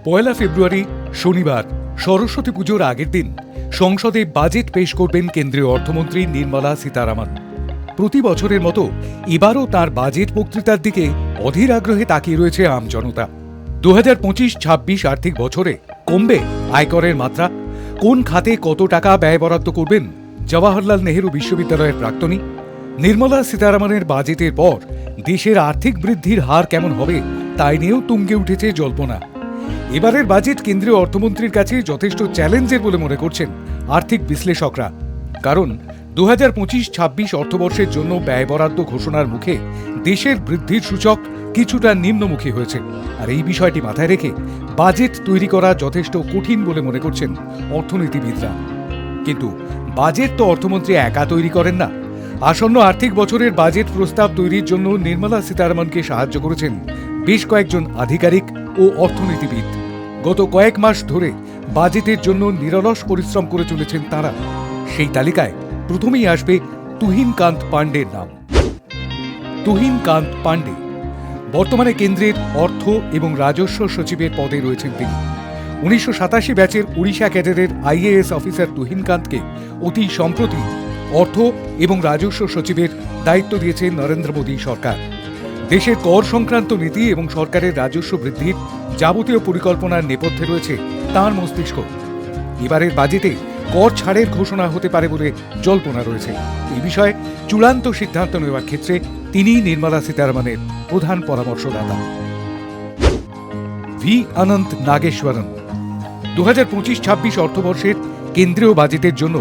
পয়লা ফেব্রুয়ারি শনিবার সরস্বতী পুজোর আগের দিন সংসদে বাজেট পেশ করবেন কেন্দ্রীয় অর্থমন্ত্রী নির্মলা সীতারামন। প্রতি বছরের মতো এবারও তার বাজেট বক্তৃতার দিকে অধীর আগ্রহে তাকিয়ে রয়েছে আম জনতা। 2025-26 আর্থিক বছরে কমবে আয়করের মাত্রা, কোন খাতে কত টাকা ব্যয় বরাদ্দ করবেন জওয়াহরলাল নেহেরু বিশ্ববিদ্যালয়ের প্রাক্তনী। নির্মলা সীতারামনের বাজেটের পর দেশের আর্থিক বৃদ্ধির হার কেমন হবে তাই নিয়েও তুঙ্গে উঠেছে জল্পনা। এবারের বাজেট কেন্দ্রীয় অর্থমন্ত্রীর কাছে যথেষ্ট চ্যালেঞ্জের বলে মনে করছেন আর্থিক বিশ্লেষকরা। কারণ 2025-26 অর্থবর্ষের জন্য ব্যয় বরাদ্দ ঘোষণার মুখে দেশের বৃদ্ধির সূচক কিছুটা নিম্নমুখী হয়েছে। আর এই বিষয়টি মাথায় রেখে বাজেট তৈরি করা যথেষ্ট কঠিন বলে মনে করছেন অর্থনীতিবিদরা। কিন্তু বাজেট তো অর্থমন্ত্রী একা তৈরি করেন না। আসন্ন আর্থিক বছরের বাজেট প্রস্তাব তৈরির জন্য নির্মলা সীতারামনকে সাহায্য করেছেন বেশ কয়েকজন আধিকারিক ও অর্থনীতিবিদ। গত কয়েক মাস ধরে বাজেটের জন্য নিরলস পরিশ্রম করে চলেছেন তারা। সেই তালিকায় প্রথমেই আসবে তুহিন কান্ত পাণ্ডের নাম। তুহিন কান্ত পাণ্ডে বর্তমানে কেন্দ্রের অর্থ এবং রাজস্ব সচিবের পদে রয়েছেন তিনি। 1987 ব্যাচের উড়িষ্যা ক্যাডারের আইএএস অফিসার তুহিন কান্তকে অতি সম্প্রতি অর্থ এবং রাজস্ব সচিবের দায়িত্ব দিয়েছে নরেন্দ্র মোদী সরকার। দেশের কর সংক্রান্ত নীতি এবং সরকারের রাজস্ব বৃদ্ধির যাবতীয় পরিকল্পনার নেপথ্যে রয়েছে তাঁর মস্তিষ্ক। এবারের বাজেটে কর ছাড়ের ঘোষণা হতে পারে বলে জল্পনা রয়েছে। এই বিষয়ে চূড়ান্ত সিদ্ধান্ত নেওয়ার ক্ষেত্রে তিনিই নির্মলা সীতারামনের প্রধান পরামর্শদাতা। ভি অনন্ত নাগেশ্বরন 2025-26 অর্থবর্ষের কেন্দ্রীয় বাজেটের জন্য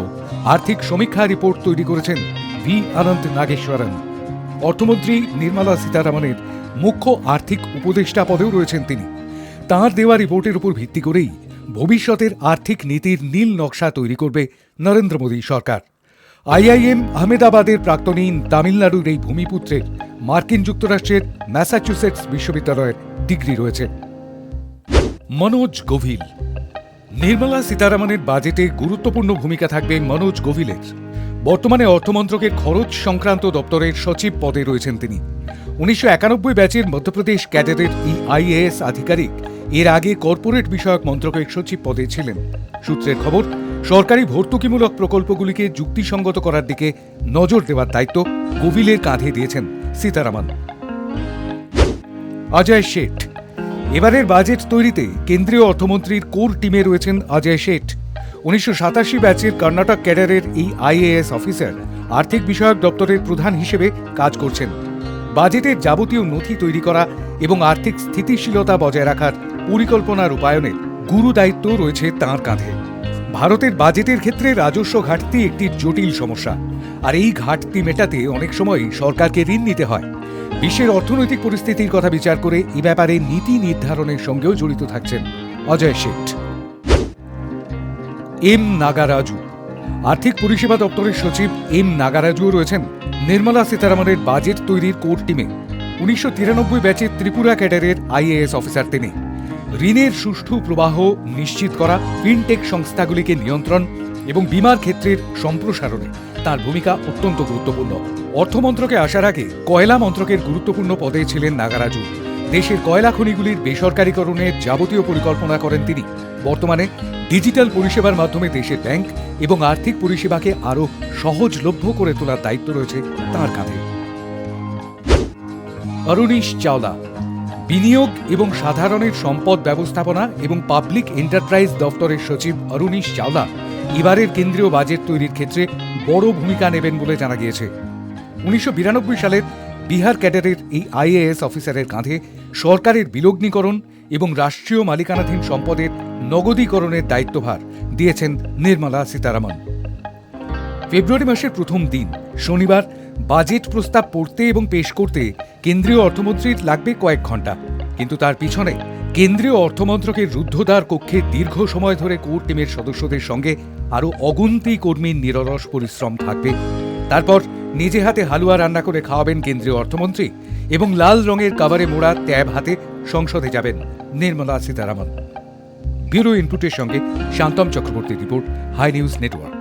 আর্থিক সমীক্ষা রিপোর্ট তৈরি করেছেন ভি অনন্ত নাগেশ্বরন। অর্থমন্ত্রী নির্মলা সীতারামনের মুখ্য আর্থিক উপদেষ্টা পদেও রয়েছেন তিনি। তাঁর দেওয়া রিপোর্টের উপর ভিত্তি করেই ভবিষ্যতের আর্থিক নীতির নীল নকশা তৈরি করবে নরেন্দ্র মোদী সরকার। আইআইএম আহমেদাবাদের প্রাক্তনী তামিলনাড়ুর এই ভূমিপুত্রের মার্কিন যুক্তরাষ্ট্রের ম্যাসাচুসেটস বিশ্ববিদ্যালয়ের ডিগ্রি রয়েছে। মনোজ গোভিল নির্মলা সীতারামনের বাজেটে গুরুত্বপূর্ণ ভূমিকা থাকবে মনোজ গোভিলের। বর্তমানে অর্থমন্ত্রকের খরচ সংক্রান্ত দপ্তরের সচিব পদে রয়েছেন তিনি। 1991 ব্যাচের মধ্যপ্রদেশ ক্যাডারের এই আইএএস আধিকারিক এর আগে কর্পোরেট বিষয়ক মন্ত্রকের সচিব পদে ছিলেন। সূত্রের খবর, সরকারি ভর্তুকিমূলক প্রকল্পগুলিকে যুক্তিসঙ্গত করার দিকে নজর দেওয়ার দায়িত্ব গোভিলের কাঁধে দিয়েছেন সীতারামন। অজয় শেঠ এবারের বাজেট তৈরিতে কেন্দ্রীয় অর্থমন্ত্রীর কোর টিমে রয়েছেন অজয় শেঠ। 1987 ব্যাচের কর্ণাটক ক্যাডারের এই আইএএস অফিসার আর্থিক বিষয়ক দপ্তরের প্রধান হিসেবে কাজ করছেন। বাজেটের যাবতীয় নথি তৈরি করা এবং আর্থিক স্থিতিশীলতা বজায় রাখার পরিকল্পনা রূপায়ণের গুরু দায়িত্ব রয়েছে তাঁর কাঁধে। ভারতের বাজেটের ক্ষেত্রে রাজস্ব ঘাটতি একটি জটিল সমস্যা, আর এই ঘাটতি মেটাতে অনেক সময় সরকারকে ঋণ নিতে হয়। বিশ্বের অর্থনৈতিক পরিস্থিতির কথা বিচার করে এ ব্যাপারে নীতি নির্ধারণের সঙ্গেও জড়িত থাকছেন অজয় শেঠ। এম নাগারাজু আর্থিক পরিষেবা দপ্তরের সচিব এম নাগারাজুও রয়েছেন নির্মলা সীতারামনের বাজেট তৈরির কোর টিমে। 1993 ব্যাচের ত্রিপুরা ক্যাডারের আইএএস অফিসার তিনি। ঋণের সুষ্ঠু প্রবাহ নিশ্চিত করা, ফিনটেক সংস্থাগুলিকে নিয়ন্ত্রণ এবং বীমার ক্ষেত্রের সম্প্রসারণে তার ভূমিকা অত্যন্ত গুরুত্বপূর্ণ। অর্থমন্ত্রকে আসার আগে কয়লা মন্ত্রকের গুরুত্বপূর্ণ পদে ছিলেন নাগারাজু। দেশের কয়লা খনিগুলির বেসরকারীকরণের যাবতীয় পরিকল্পনা করেন তিনি। বর্তমানে ডিজিটাল পরিষেবার মাধ্যমে দেশের ব্যাংক এবং আর্থিক পরিষেবাকে আরও সহজলভ্য করে তোলার দায়িত্ব রয়েছে তাঁর কাঁধে। অরুণীশ চাওলা বিনিয়োগ এবং সাধারণের সম্পদ ব্যবস্থাপনা এবং পাবলিক এন্টারপ্রাইজ দপ্তরের সচিব অরুণীশ চাওলা এবারের কেন্দ্রীয় বাজেট তৈরির ক্ষেত্রে বড় ভূমিকা নেবেন বলে জানা গিয়েছে। 1992 সালের বিহার ক্যাডারের এই আইএএস অফিসারের কাঁধে সরকারের বিলগ্নীকরণ এবং রাষ্ট্রীয় মালিকানাধীন সম্পদের নগদীকরণের দায়িত্বভার দিয়েছেন নির্মলা সীতারামন। ফেব্রুয়ারি মাসের প্রথম দিন শনিবার বাজেট প্রস্তাব পড়তে এবং পেশ করতে কেন্দ্রীয় অর্থমন্ত্রীর লাগবে কয়েক ঘন্টা। কিন্তু তার পিছনে কেন্দ্রীয় অর্থমন্ত্রকের রুদ্ধদ্বার কক্ষে দীর্ঘ সময় ধরে কোর টিমের সদস্যদের সঙ্গে আরও অগুন্তি কর্মীর নিরলস পরিশ্রম থাকবে। তারপর নিজে হাতে হালুয়া রান্না করে খাওয়াবেন কেন্দ্রীয় অর্থমন্ত্রী এবং লাল রঙের কাভারে মোড়া ট্যাব হাতে সংসদে যাবেন নির্মলা সীতারামন। ব্যুরো ইনপুটের সঙ্গে Shantam Chakraborty report, hi news network.